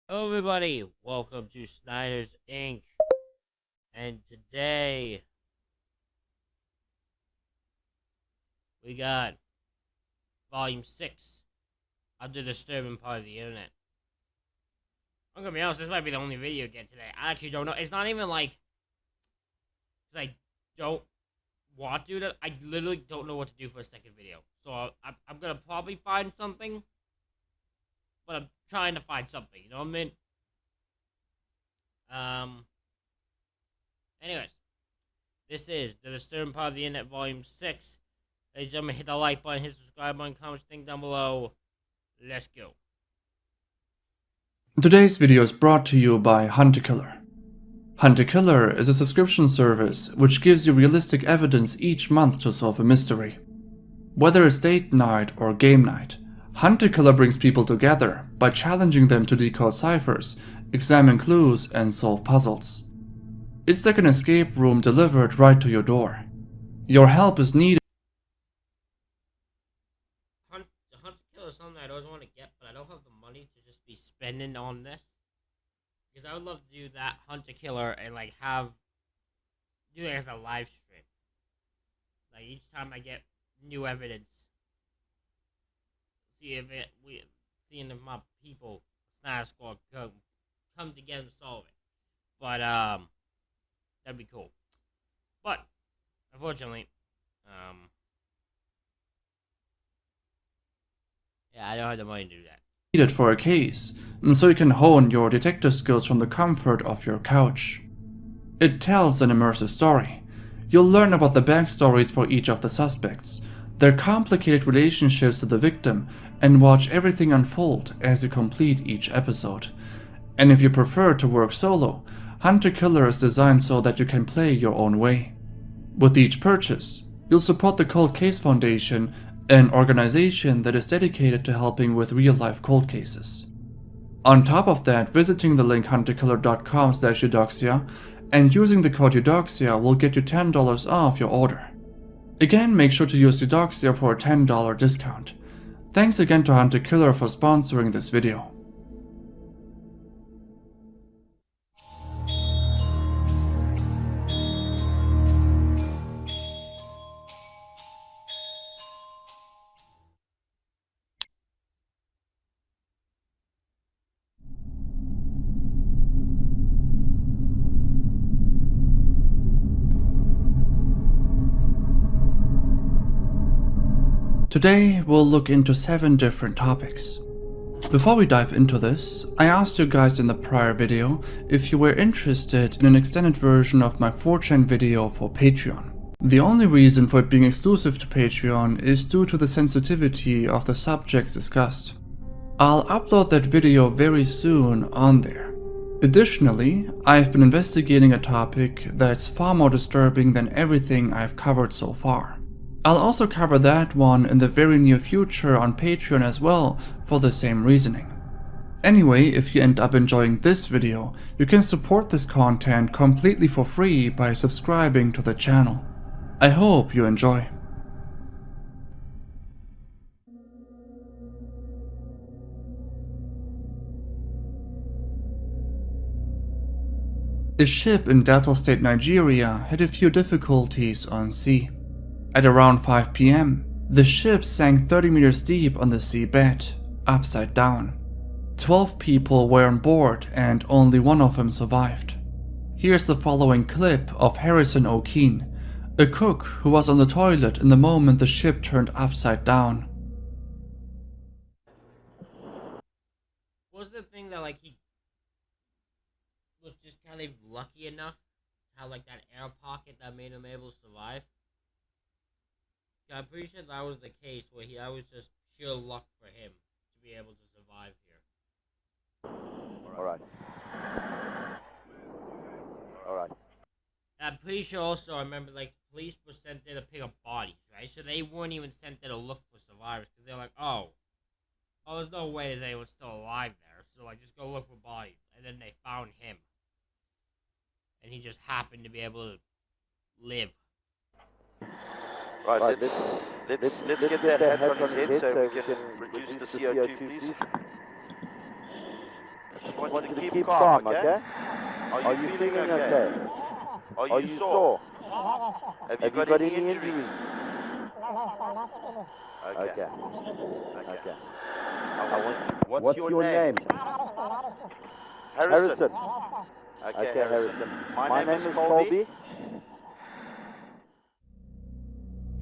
Hello everybody, welcome to Snyder's Inc. And today we got volume 6 of the disturbing part of the internet. I'm gonna be honest, this might be the only video I get today. I actually don't know. It's not even like, 'cause I don't want to do that. I literally don't know what to do for a second video. So I'm gonna probably find something, but I'm trying to find something, you know what I mean? Anyways, this is the disturbing part of the internet, volume 6. Ladies and gentlemen, hit the like button, hit the subscribe button, comment, thing down below. Let's go. Today's video is brought to you by Hunter Killer. Hunter Killer is a subscription service which gives you realistic evidence each month to solve a mystery. Whether it's date night or game night, Hunter Killer brings people together by challenging them to decode ciphers, examine clues, and solve puzzles. It's like an escape room delivered right to your door. Your help is needed. Hunter Killer is something I always want to get, but I don't have the money to just be spending on this. Because I would love to do that Hunter Killer and like do it as a live stream. Like each time I get new evidence, seeing if my people, Snyder Squad, come together and solve it. But that'd be cool. But unfortunately, yeah, I don't have the money to do that. Needed for a case, and so you can hone your detective skills from the comfort of your couch. It tells an immersive story. You'll learn about the backstories for each of the suspects, their complicated relationships to the victim, and watch everything unfold as you complete each episode. And if you prefer to work solo, Hunter Killer is designed so that you can play your own way. With each purchase, you'll support the Cold Case Foundation, an organization that is dedicated to helping with real-life cold cases. On top of that, visiting the link hunterkiller.com/eudoxia and using the code Eudoxia will get you $10 off your order. Again, make sure to use Eudoxia for a $10 discount. Thanks again to Hunter Killer for sponsoring this video. Today, we'll look into 7 different topics. Before we dive into this, I asked you guys in the prior video if you were interested in an extended version of my 4chan video for Patreon. The only reason for it being exclusive to Patreon is due to the sensitivity of the subjects discussed. I'll upload that video very soon on there. Additionally, I've been investigating a topic that's far more disturbing than everything I've covered so far. I'll also cover that one in the very near future on Patreon as well for the same reasoning. Anyway, if you end up enjoying this video, you can support this content completely for free by subscribing to the channel. I hope you enjoy. A ship in Delta State, Nigeria had a few difficulties on sea. At around 5 PM, the ship sank 30 meters deep on the seabed, upside down. 12 people were on board and only one of them survived. Here's the following clip of Harrison O'Keene, a cook who was on the toilet in the moment the ship turned upside down. Was the thing that like he was just kind of lucky enough to have like that air pocket that made him able to survive? Yeah, I'm pretty sure that was the case where that was just pure luck for him to be able to survive here. Alright. Alright. I'm pretty sure also I remember like police were sent there to pick up bodies, right? So they weren't even sent there to look for survivors because they're like, oh, there's no way there's anyone still alive there. So like, just go look for bodies, and then they found him, and he just happened to be able to live. Right, let's get that hat on his head so we can reduce the CO2, please. want you to keep calm, okay? Are you feeling okay? Are you sore? Have you got any injuries? Okay. Okay. What's your name? Harrison. Okay, Harrison. My name is Colby.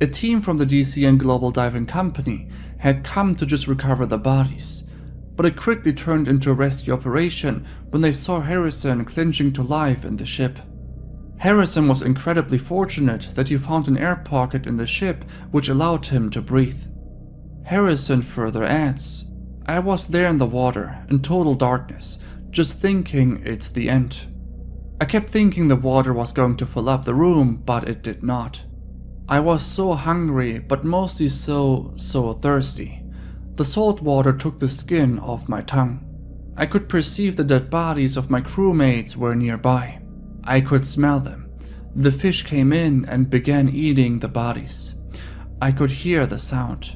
A team from the DCN Global Diving Company had come to just recover the bodies, but it quickly turned into a rescue operation when they saw Harrison clinging to life in the ship. Harrison was incredibly fortunate that he found an air pocket in the ship which allowed him to breathe. Harrison further adds, "I was there in the water, in total darkness, just thinking it's the end. I kept thinking the water was going to fill up the room, but it did not. I was so hungry, but mostly so thirsty. The salt water took the skin off my tongue. I could perceive the dead bodies of my crewmates were nearby. I could smell them. The fish came in and began eating the bodies. I could hear the sound.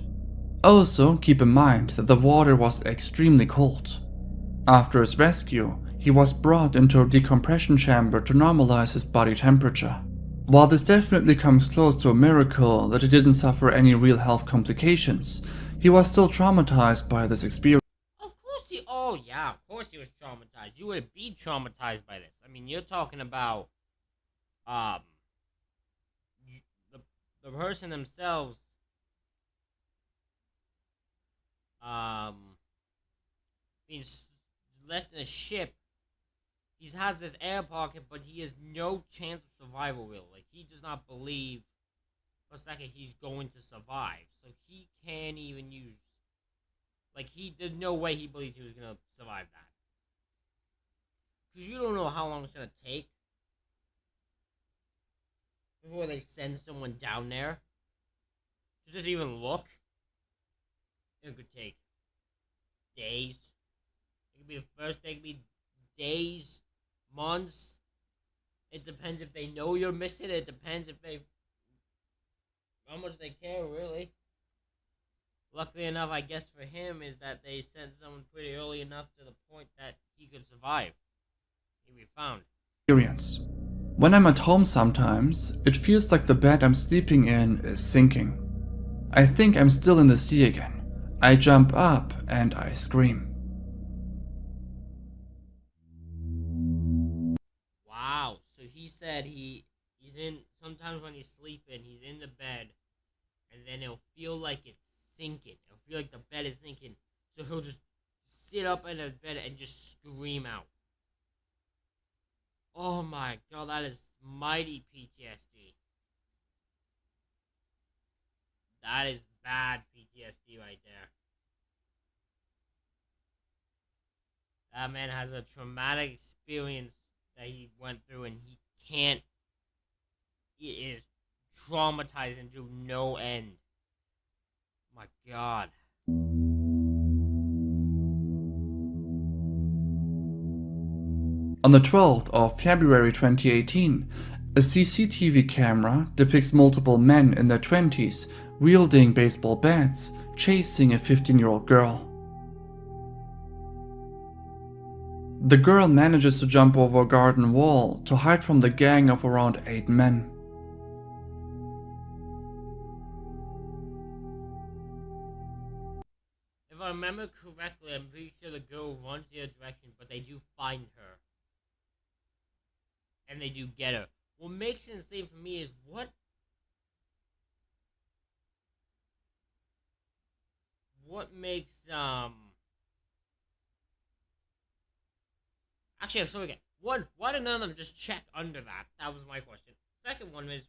Also, keep in mind that the water was extremely cold. After his rescue, he was brought into a decompression chamber to normalize his body temperature. While this definitely comes close to a miracle that he didn't suffer any real health complications, he was still traumatized by this experience." Oh yeah, of course he was traumatized. You would be traumatized by this. I mean, you're talking about, the person themselves, being left in a ship. He has this air pocket, but he has no chance of survival, really. Like, he does not believe for a second he's going to survive. So he can't even use... Like, there's no way he believed he was going to survive that. Because you don't know how long it's going to take before they send someone down there to just even look. It could take days. It could be the first day, it could be days, months. It depends if they know you're missing. It depends if how much they care, really. Luckily enough, I guess for him, is that they sent someone pretty early enough to the point that he could survive. He'd be found. When I'm at home sometimes, it feels like the bed I'm sleeping in is sinking. I think I'm still in the sea again. I jump up and I scream. Wow, so he said he's in, sometimes when he's sleeping, he's in the bed, and then he'll feel like it's sinking. He'll feel like the bed is sinking, so he'll just sit up in his bed and just scream out. Oh my god, that is mighty PTSD. That is bad PTSD right there. That man has a traumatic experience that he went through, and it is traumatizing to no end. My god. On the 12th of February 2018, a CCTV camera depicts multiple men in their 20s wielding baseball bats, chasing a 15-year-old girl. The girl manages to jump over a garden wall to hide from the gang of around 8 men. If I remember correctly, I'm pretty sure the girl runs the other direction, but they do find her. And they do get her. What makes it insane for me is what makes actually, I'm sorry again. One, why did none of them just check under that? That was my question. Second one is,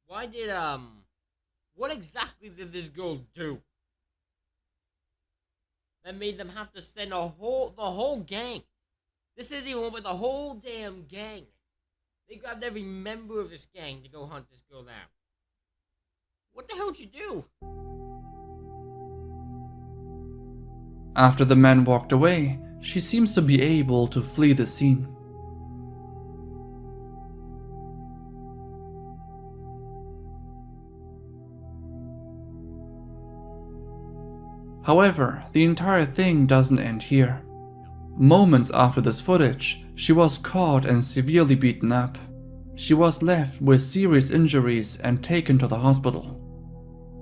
why did what exactly did this girl do that made them have to send the whole gang? This isn't even one, but the whole damn gang. They grabbed every member of this gang to go hunt this girl down. What the hell did you do? After the men walked away, she seems to be able to flee the scene. However, the entire thing doesn't end here. Moments after this footage, she was caught and severely beaten up. She was left with serious injuries and taken to the hospital.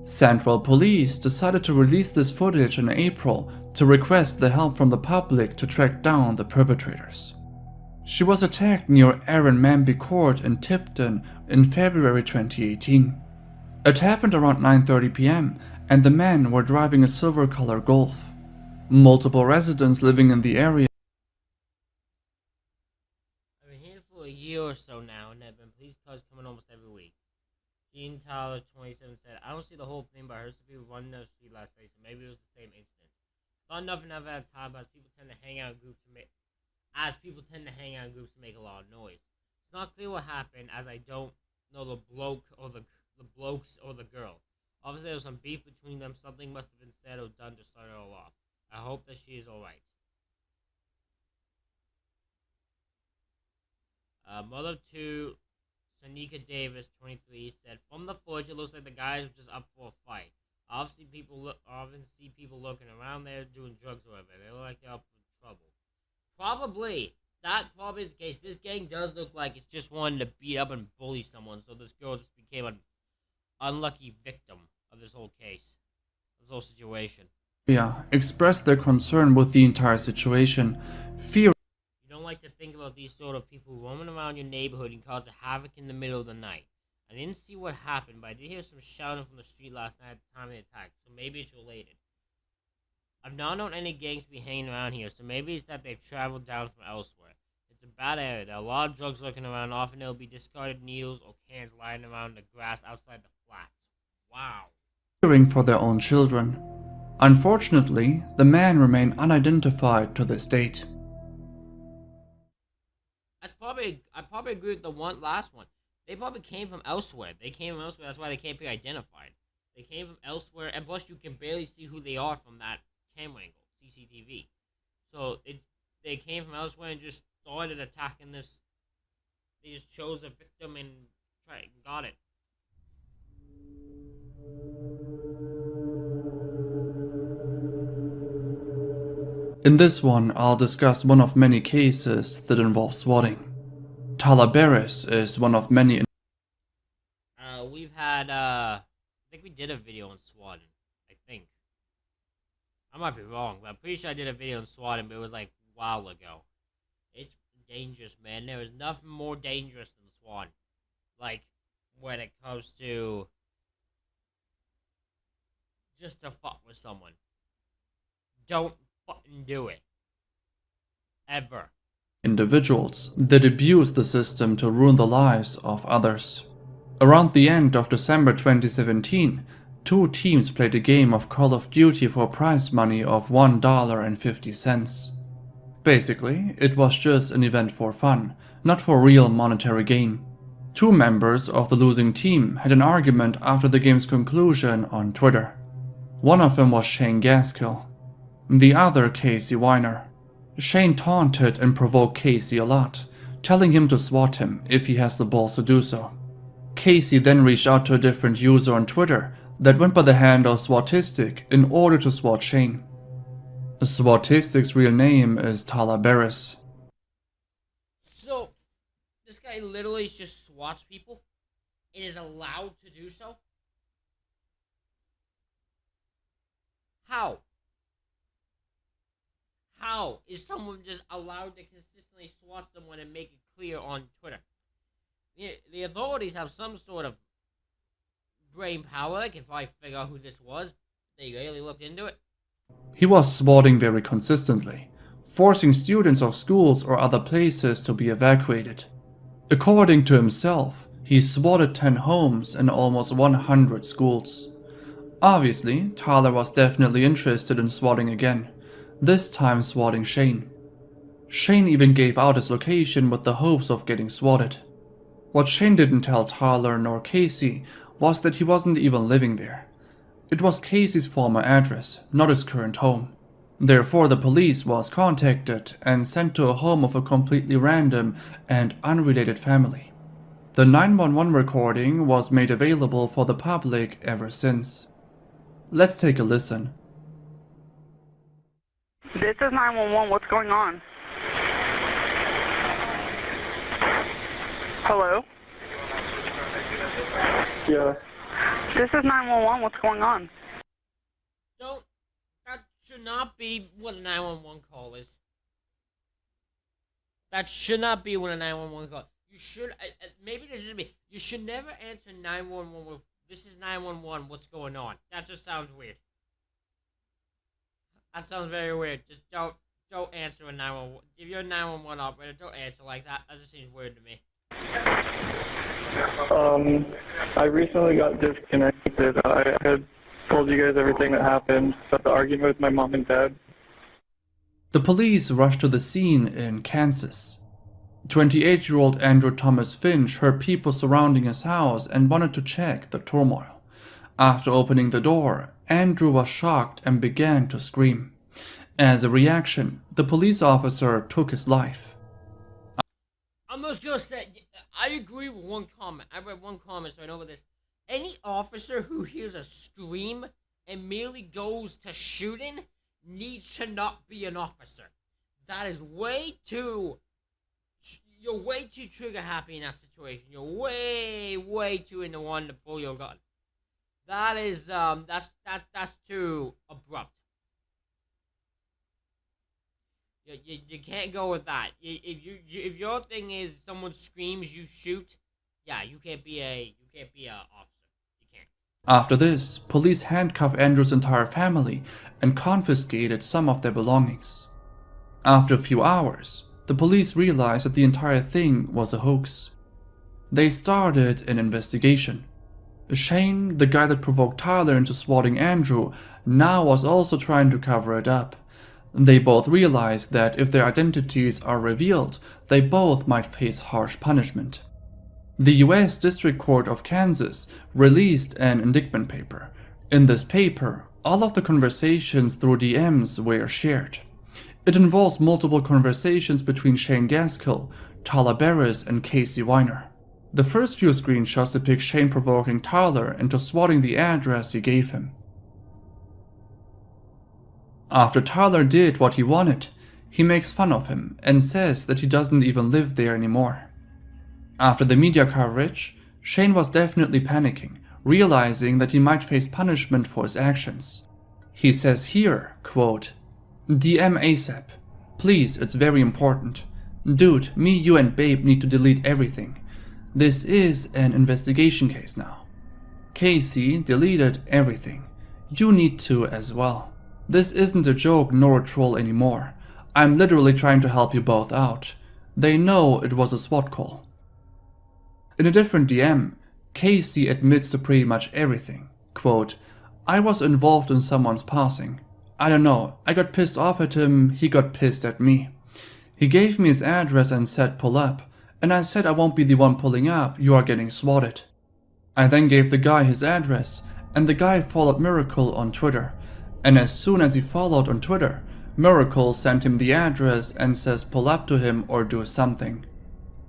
Sandwell police decided to release this footage in April to request the help from the public to track down the perpetrators. She was attacked near Aaron Manby Court in Tipton in February 2018. It happened around 9:30 p.m. and the men were driving a silver-colored Golf. Multiple residents living in the area I've been here for a year or so now, and there have been police cars coming almost every week. Dean Tyler, 27, said, I don't see the whole thing, but I heard some people running down the street last night, so maybe it was the same incident. Thought nothing of it at the time, but people tend to hang out in groups to make a lot of noise. It's not clear what happened, as I don't know the blokes or the girl. Obviously, there was some beef between them. Something must have been said or done to start it all off. I hope that she is alright. Mother to Sanika Davis, 23, said, from the footage, it looks like the guys were just up for a fight. I often see people looking around there doing drugs or whatever. They look like they're up for trouble. Probably. That probably is the case. This gang does look like it's just wanting to beat up and bully someone, so this girl just became an unlucky victim of this whole case. This whole situation. expressed their concern with the entire situation, fearing You don't like to think about these sort of people roaming around your neighborhood and causing havoc in the middle of the night. I didn't see what happened, but I did hear some shouting from the street last night at the time of the attack, so maybe it's related. I've not known any gangs to be hanging around here, so maybe it's that they've traveled down from elsewhere. It's a bad area. There are a lot of drugs lurking around. Often there will be discarded needles or cans lying around the grass outside the flats. Wow. for their own children. Unfortunately, the men remain unidentified to this date. I probably agree with the last one. They probably came from elsewhere. That's why they can't be identified. They came from elsewhere, and plus you can barely see who they are from that camera angle, CCTV. So they came from elsewhere and just started attacking this. They just chose a victim and got it. In this one, I'll discuss one of many cases that involve swatting. Tyler Barris is one of many. We've had I think we did a video on swatting. I think. I might be wrong, but I'm pretty sure I did a video on swatting, but it was like a while ago. It's dangerous, man. There is nothing more dangerous than swatting. Like, when it comes to just to fuck with someone. Don't fucking do it. Ever. Individuals that abuse the system to ruin the lives of others. Around the end of December 2017, two teams played a game of Call of Duty for prize money of $1.50. Basically, it was just an event for fun, not for real monetary gain. Two members of the losing team had an argument after the game's conclusion on Twitter. One of them was Shane Gaskill, the other Casey Weiner. Shane taunted and provoked Casey a lot, telling him to swat him if he has the balls to do so. Casey then reached out to a different user on Twitter that went by the handle Swatistic in order to swat Shane. Swatistic's real name is Tyler Barris. So, this guy literally just swats people? It is allowed to do so? How? How is someone just allowed to consistently swat someone and make it clear on Twitter? The authorities have some sort of brain power. They can probably figure out who this was. They really looked into it. He was swatting very consistently, forcing students of schools or other places to be evacuated. According to himself, he swatted 10 homes and almost 100 schools. Obviously, Tyler was definitely interested in swatting again, this time swatting Shane. Shane even gave out his location with the hopes of getting swatted. What Shane didn't tell Tyler nor Casey was that he wasn't even living there. It was Casey's former address, not his current home. Therefore, the police was contacted and sent to a home of a completely random and unrelated family. The 911 recording was made available for the public ever since. Let's take a listen. This is 911. What's going on? Hello? Yeah. This is 911. What's going on? Don't. That should not be what a 911 call is. That should not be what a 911 call. You should. Maybe this is me. You should never answer 911 with, "This is 911. What's going on?" That just sounds weird. That sounds very weird. Just don't answer a 911. If you're a 911 operator, don't answer like that. That just seems weird to me. I recently got disconnected. I had told you guys everything that happened about the argument with my mom and dad. The police rushed to the scene in Kansas. 28-year-old Andrew Thomas Finch heard people surrounding his house and wanted to check the turmoil. After opening the door, Andrew was shocked and began to scream. As a reaction, the police officer took his life. I'm just gonna say, I agree with one comment. I read one comment, so I know about this. Any officer who hears a scream and merely goes to shooting needs to not be an officer. That is way too... You're way too trigger happy in that situation. You're way too in the one to pull your gun. That is, that's too abrupt. You can't go with that. If your thing is someone screams, you shoot. Yeah, you can't be a officer. You can't. After this, police handcuffed Andrew's entire family and confiscated some of their belongings. After a few hours, the police realized that the entire thing was a hoax. They started an investigation. Shane, the guy that provoked Tyler into swatting Andrew, now was also trying to cover it up. They both realized that if their identities are revealed, they both might face harsh punishment. The US District Court of Kansas released an indictment paper. In this paper, all of the conversations through DMs were shared. It involves multiple conversations between Shane Gaskill, Tyler Barris, and Casey Weiner. The first few screenshots depict Shane provoking Tyler into swatting the address he gave him. After Tyler did what he wanted, he makes fun of him and says that he doesn't even live there anymore. After the media coverage, Shane was definitely panicking, realizing that he might face punishment for his actions. He says here, quote, "DM ASAP. Please, it's very important. Dude, me, you and Babe need to delete everything. This is an investigation case now. Casey deleted everything. You need to as well. This isn't a joke nor a troll anymore. I'm literally trying to help you both out. They know it was a SWAT call." In a different DM, Casey admits to pretty much everything. Quote, "I was involved in someone's passing. I don't know, I got pissed off at him, he got pissed at me. He gave me his address and said pull up, and I said I won't be the one pulling up, you are getting swatted. I then gave the guy his address, and the guy followed Miracle on Twitter. And as soon as he followed on Twitter, Miracle sent him the address and says pull up to him or do something.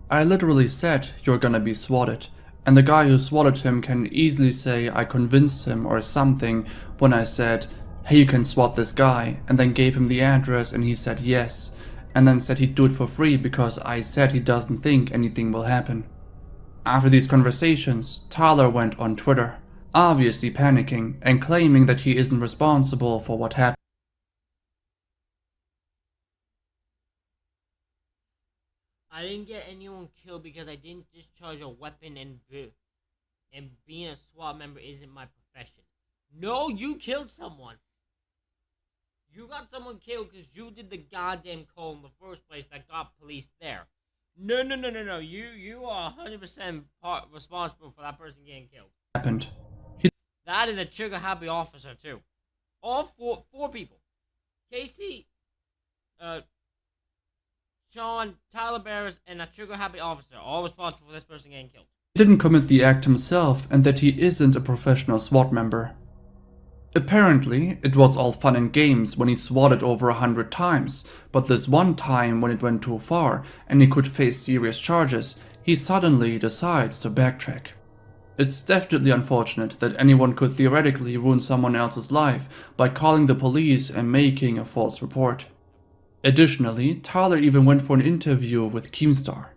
I literally said you're gonna be swatted, and the guy who swatted him can easily say I convinced him or something when I said, hey, you can swat this guy, and then gave him the address and he said yes, and then said he'd do it for free because I said he doesn't think anything will happen." After these conversations, Tyler went on Twitter, obviously panicking and claiming that he isn't responsible for what happened. I didn't get anyone killed because I didn't discharge a weapon, and being a SWAT member isn't my profession. No, you killed someone. You got someone killed because you did the goddamn call in the first place that got police there. No. You are 100% responsible for that person getting killed. That is a trigger happy officer too. All four people. Casey, Sean, Tyler Barris, and a trigger happy officer, all responsible for this person getting killed. He didn't commit the act himself and that he isn't a professional SWAT member. Apparently, it was all fun and games when he swatted over 100 times, but this one time when it went too far and he could face serious charges, he suddenly decides to backtrack. It's definitely unfortunate that anyone could theoretically ruin someone else's life by calling the police and making a false report. Additionally, Tyler even went for an interview with Keemstar.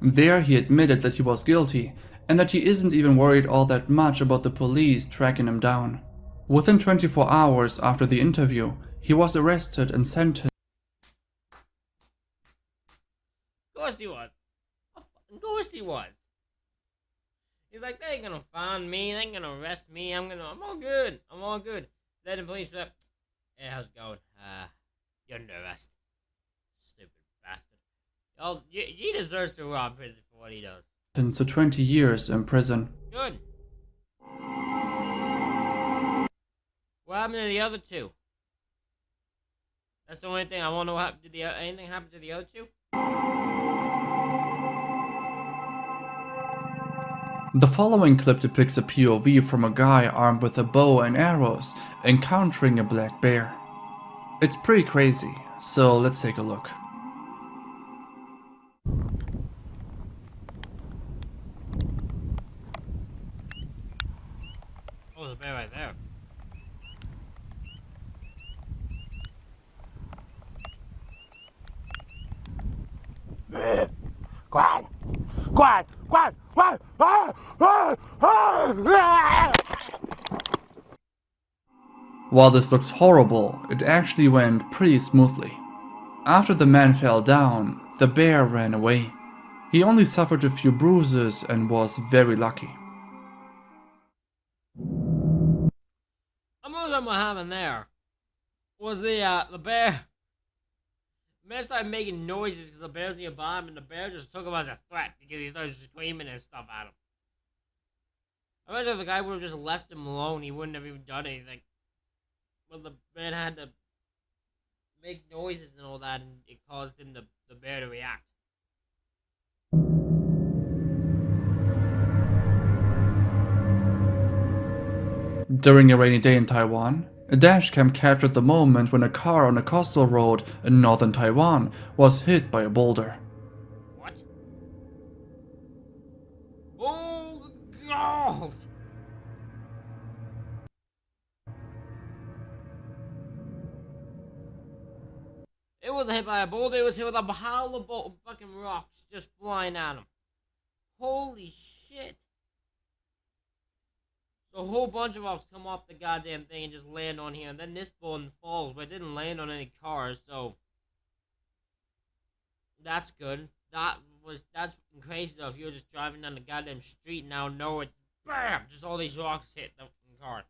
There he admitted that he was guilty and that he isn't even worried all that much about the police tracking him down. Within 24 hours after the interview, he was arrested and sentenced. Of course he was. Of course he was. He's like, they ain't gonna find me, they ain't gonna arrest me, I'm all good, I'm all good. Then the police rep, hey, how's it going? You're under arrest. Stupid bastard. Oh, he deserves to rob prison for what he does. To 20 years in prison. Good. What happened to the other two? That's the only thing I want to know. What happened to the anything happen to the other two? The following clip depicts a POV from a guy armed with a bow and arrows encountering a black bear. It's pretty crazy, so let's take a look. Oh, there's a bear right there. Quiet! Quiet! Quiet! Quiet! While this looks horrible, it actually went pretty smoothly. After the man fell down, the bear ran away. He only suffered a few bruises and was very lucky. I'm wondering what happened there. Was the bear? The man started making noises because the bear's nearby him, and the bear just took him as a threat because he started screaming and stuff at him. I imagine if the guy would have just left him alone, he wouldn't have even done anything. But the man had to make noises and all that, and it caused him the bear to react. During a rainy day in Taiwan, a dashcam captured the moment when a car on a coastal road in northern Taiwan was hit by a boulder. What? Oh, God! It wasn't hit by a boulder, it was hit with a pile of fucking rocks just flying at him. Holy shit. So a whole bunch of rocks come off the goddamn thing and just land on here, and then this one falls, but it didn't land on any cars, so that's good. That's crazy though. If you were just driving down the goddamn street and now know it, bam, just all these rocks hit the car.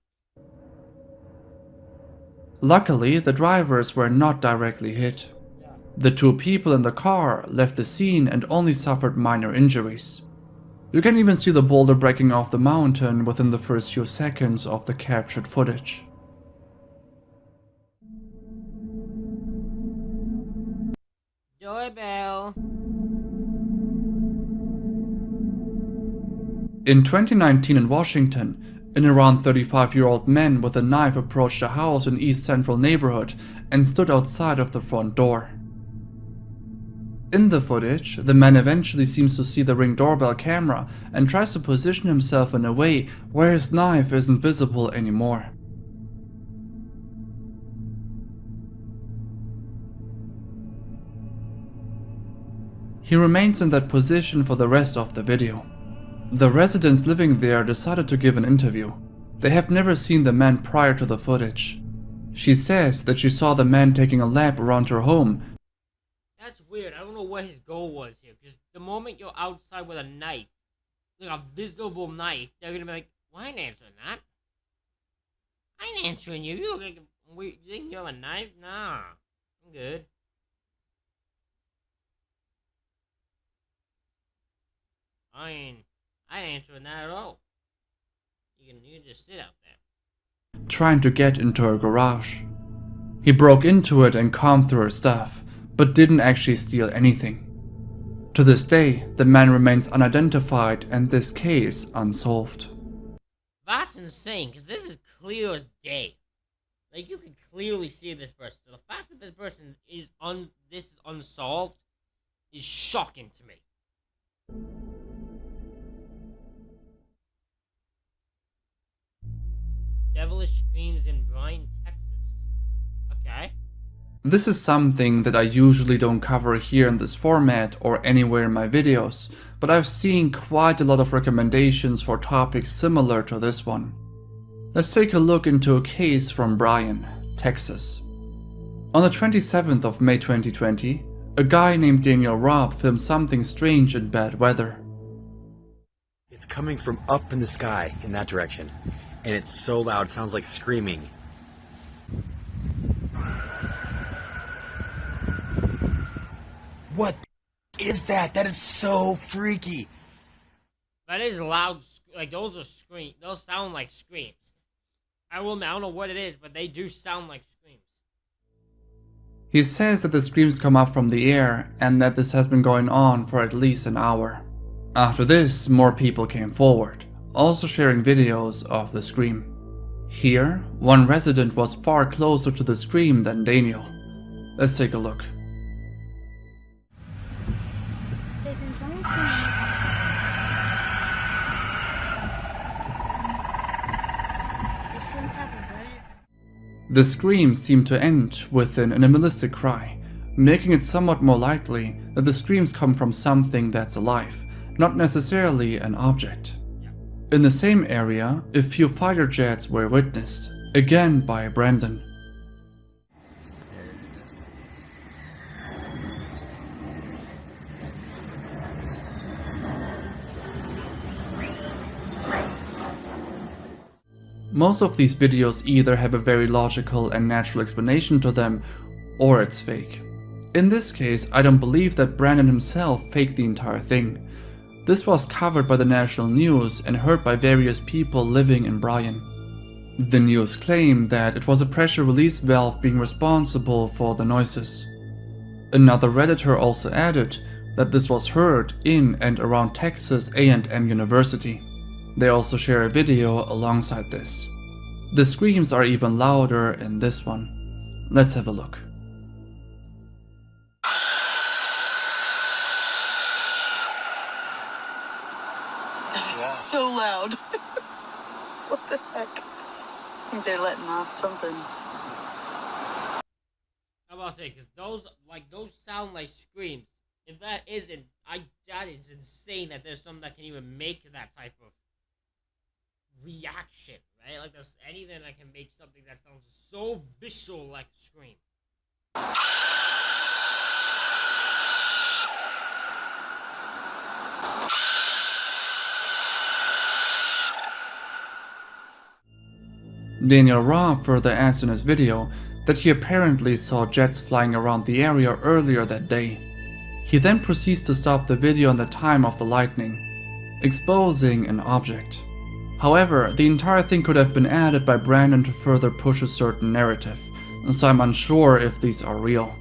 Luckily, the drivers were not directly hit. The two people in the car left the scene and only suffered minor injuries. You can even see the boulder breaking off the mountain within the first few seconds of the captured footage. Doorbell. In 2019 in Washington, an around 35-year-old man with a knife approached a house in East Central neighborhood and stood outside of the front door. In the footage, the man eventually seems to see the Ring doorbell camera and tries to position himself in a way where his knife isn't visible anymore. He remains in that position for the rest of the video. The residents living there decided to give an interview. They have never seen the man prior to the footage. She says that she saw the man taking a lap around her home. That's weird. I don't know what his goal was here, because the moment you're outside with a knife, like a visible knife, they're gonna be like, well, I ain't answering that. I ain't answering you. You look like, you think you have a knife? Nah, I'm good. I ain't answering that at all. You can just sit out there. Trying to get into her garage. He broke into it and combed through her stuff, but didn't actually steal anything. To this day, the man remains unidentified and this case unsolved. That's insane, because this is clear as day. Like, you can clearly see this person. So the fact that this person is this is unsolved is shocking to me. Devilish Screams in Bryan, Texas. Okay. This is something that I usually don't cover here in this format or anywhere in my videos, but I've seen quite a lot of recommendations for topics similar to this one. Let's take a look into a case from Bryan, Texas. On the 27th of May 2020, a guy named Daniel Robb filmed something strange in bad weather. It's coming from up in the sky in that direction, and it's so loud, it sounds like screaming. What is that? That is so freaky. That is loud. Like, those are screams. Those sound like screams. I don't know what it is, but they do sound like screams. He says that the screams come up from the air and that this has been going on for at least an hour. After this, more people came forward, also sharing videos of the scream. Here, one resident was far closer to the scream than Daniel. Let's take a look. The scream seemed to end with an animalistic cry, making it somewhat more likely that the screams come from something that's alive, not necessarily an object. In the same area, a few fighter jets were witnessed, again by Brandon. Most of these videos either have a very logical and natural explanation to them, or it's fake. In this case, I don't believe that Brandon himself faked the entire thing. This was covered by the national news and heard by various people living in Bryan. The news claimed that it was a pressure release valve being responsible for the noises. Another Redditor also added that this was heard in and around Texas A&M University. They also share a video alongside this. The screams are even louder in this one. Let's have a look. That is so loud. What the heck? I think they're letting off something. I'm about to say, because those sound like screams. If that isn't, that is insane that there's something that can even make that type of reaction, right? Like, there's anything that can make something that sounds so visual like a scream. Daniel Robb further adds in his video that he apparently saw jets flying around the area earlier that day. He then proceeds to stop the video on the time of the lightning, exposing an object. However, the entire thing could have been added by Brandon to further push a certain narrative, so I'm unsure if these are real.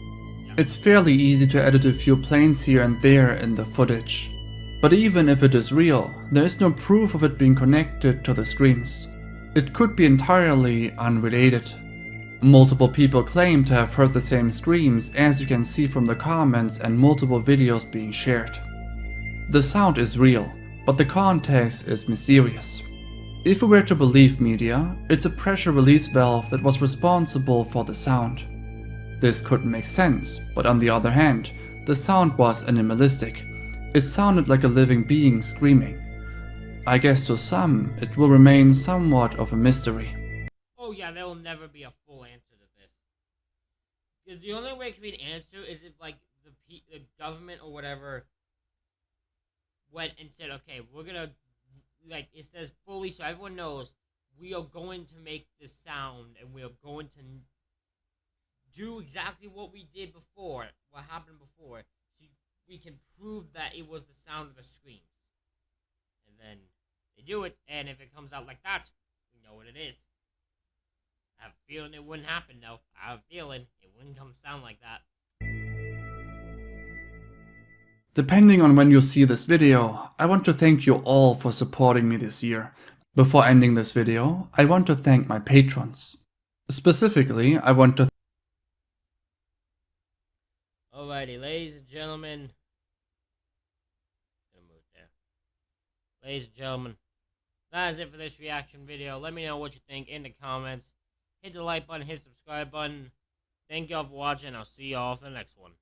It's fairly easy to edit a few planes here and there in the footage. But even if it is real, there is no proof of it being connected to the screams. It could be entirely unrelated. Multiple people claim to have heard the same screams, as you can see from the comments and multiple videos being shared. The sound is real, but the context is mysterious. If we were to believe media, it's a pressure release valve that was responsible for the sound. This could make sense, but on the other hand, the sound was animalistic. It sounded like a living being screaming. I guess to some, it will remain somewhat of a mystery. Oh yeah, there will never be a full answer to this. Because the only way it can be an answer is if, like, the government or whatever went and said, okay, we're gonna, like, it says fully so everyone knows, we are going to make this sound and we are going to do exactly what we did before, what happened before, so we can prove that it was the sound of the screams. And then they do it, and if it comes out like that, we know what it is. I have a feeling it wouldn't happen, though. I have a feeling it wouldn't sound like that. Depending on when you see this video, I want to thank you all for supporting me this year. Before ending this video, I want to thank my patrons. Specifically, I want to Alrighty, ladies and gentlemen. Ladies and gentlemen, that is it for this reaction video. Let me know what you think in the comments. Hit the like button, hit the subscribe button. Thank y'all for watching. I'll see y'all for the next one.